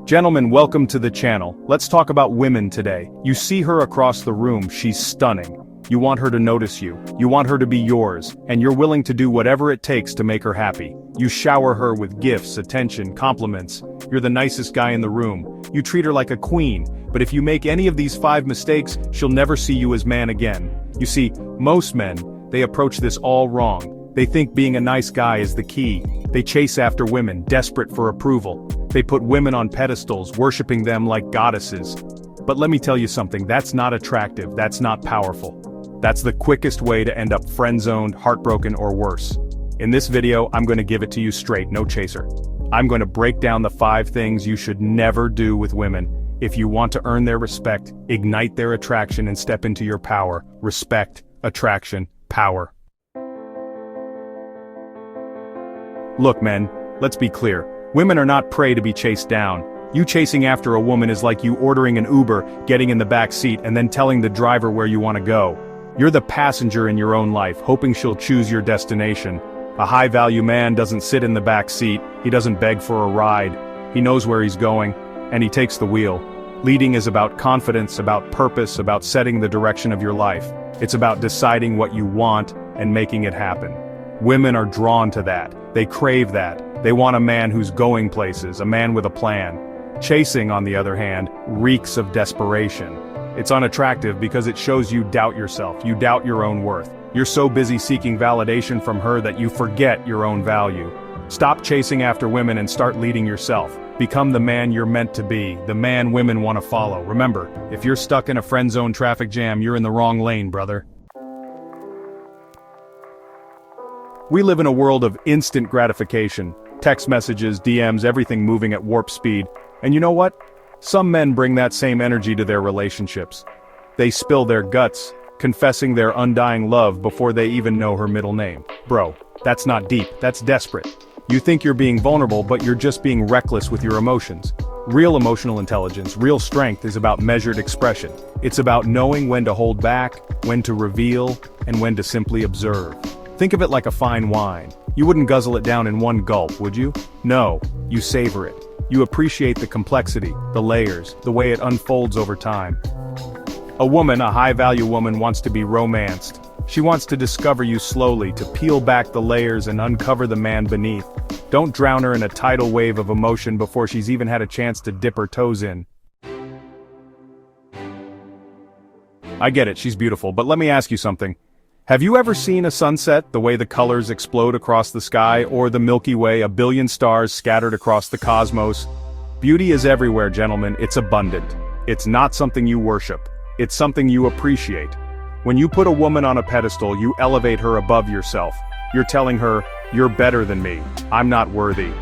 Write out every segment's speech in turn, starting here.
Gentlemen, welcome to the channel. Let's talk about women today. You see her across the room, she's stunning. You want her to notice you. You want her to be yours, and you're willing to do whatever it takes to make her happy. You shower her with gifts, attention, compliments. You're the nicest guy in the room. You treat her like a queen, but if you make any of these 5 mistakes, she'll never see you as man again. You see, most men, they approach this all wrong. They think being a nice guy is the key. They chase after women, desperate for approval. They put women on pedestals, worshipping them like goddesses. But let me tell you something, that's not attractive, that's not powerful. That's the quickest way to end up friend-zoned, heartbroken, or worse. In this video, I'm going to give it to you straight, no chaser. I'm going to break down the 5 things you should never do with women. If you want to earn their respect, ignite their attraction and step into your power. Respect, attraction, power. Look men, let's be clear. Women are not prey to be chased down. You chasing after a woman is like you ordering an Uber, getting in the back seat and then telling the driver where you want to go. You're the passenger in your own life, hoping she'll choose your destination. A high-value man doesn't sit in the back seat, he doesn't beg for a ride. He knows where he's going, and he takes the wheel. Leading is about confidence, about purpose, about setting the direction of your life. It's about deciding what you want and making it happen. Women are drawn to that. They crave that. They want a man who's going places, a man with a plan. Chasing, on the other hand, reeks of desperation. It's unattractive because it shows you doubt yourself, you doubt your own worth. You're so busy seeking validation from her that you forget your own value. Stop chasing after women and start leading yourself. Become the man you're meant to be, the man women want to follow. Remember, if you're stuck in a friend-zone traffic jam, you're in the wrong lane, brother. We live in a world of instant gratification. Text messages, DMs, everything moving at warp speed. And you know what? Some men bring that same energy to their relationships. They spill their guts, confessing their undying love before they even know her middle name. Bro, that's not deep, that's desperate. You think you're being vulnerable, but you're just being reckless with your emotions. Real emotional intelligence, real strength is about measured expression. It's about knowing when to hold back, when to reveal, and when to simply observe. Think of it like a fine wine. You wouldn't guzzle it down in one gulp, would you? No, you savor it. You appreciate the complexity, the layers, the way it unfolds over time. A woman, a high-value woman, wants to be romanced. She wants to discover you slowly, to peel back the layers and uncover the man beneath. Don't drown her in a tidal wave of emotion before she's even had a chance to dip her toes in. I get it, she's beautiful, but let me ask you something. Have you ever seen a sunset, the way the colors explode across the sky, or the Milky Way, a billion stars scattered across the cosmos? Beauty is everywhere, gentlemen, it's abundant. It's not something you worship. It's something you appreciate. When you put a woman on a pedestal, you elevate her above yourself. You're telling her, you're better than me, I'm not worthy.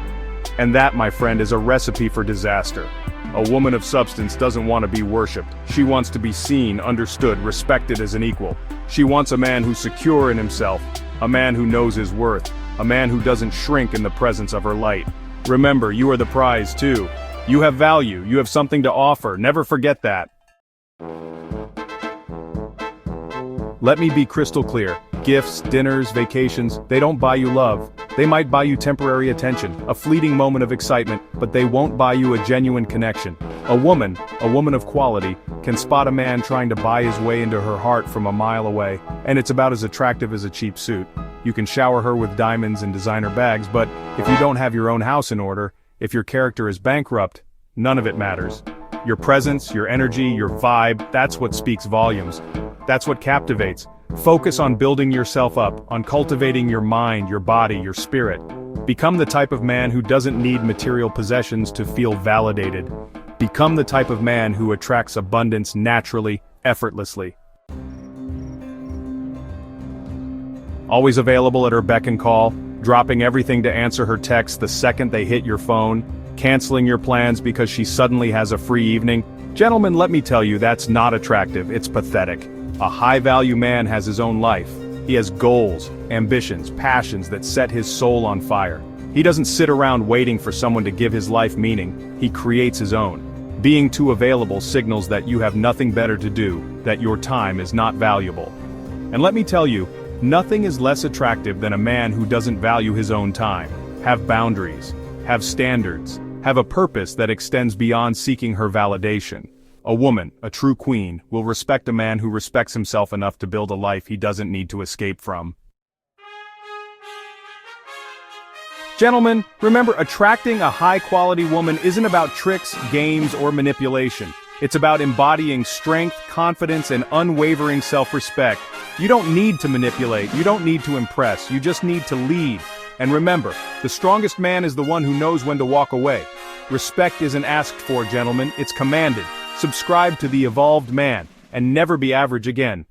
And that, my friend, is a recipe for disaster. A woman of substance doesn't want to be worshipped. She wants to be seen, understood, respected as an equal. She wants a man who's secure in himself, a man who knows his worth, a man who doesn't shrink in the presence of her light. Remember, you are the prize too. You have value, you have something to offer, never forget that. Let me be crystal clear. Gifts, dinners, vacations, they don't buy you love. They might buy you temporary attention, a fleeting moment of excitement, but they won't buy you a genuine connection. A woman of quality, can spot a man trying to buy his way into her heart from a mile away, and it's about as attractive as a cheap suit. You can shower her with diamonds and designer bags, but if you don't have your own house in order, if your character is bankrupt, none of it matters. Your presence, your energy, your vibe, that's what speaks volumes. That's what captivates. Focus on building yourself up, on cultivating your mind, your body, your spirit. Become the type of man who doesn't need material possessions to feel validated. Become the type of man who attracts abundance naturally, effortlessly. Always available at her beck and call, dropping everything to answer her texts the second they hit your phone, canceling your plans because she suddenly has a free evening. Gentlemen, let me tell you, that's not attractive, it's pathetic. A high-value man has his own life. He has goals, ambitions, passions that set his soul on fire. He doesn't sit around waiting for someone to give his life meaning, he creates his own. Being too available signals that you have nothing better to do, that your time is not valuable. And let me tell you, nothing is less attractive than a man who doesn't value his own time, have boundaries, have standards, have a purpose that extends beyond seeking her validation. A woman, a true queen, will respect a man who respects himself enough to build a life he doesn't need to escape from. Gentlemen, remember, attracting a high-quality woman isn't about tricks, games, or manipulation. It's about embodying strength, confidence, and unwavering self-respect. You don't need to manipulate, you don't need to impress, you just need to lead. And remember, the strongest man is the one who knows when to walk away. Respect isn't asked for, gentlemen, it's commanded. Subscribe to The Evolved Man, and never be average again.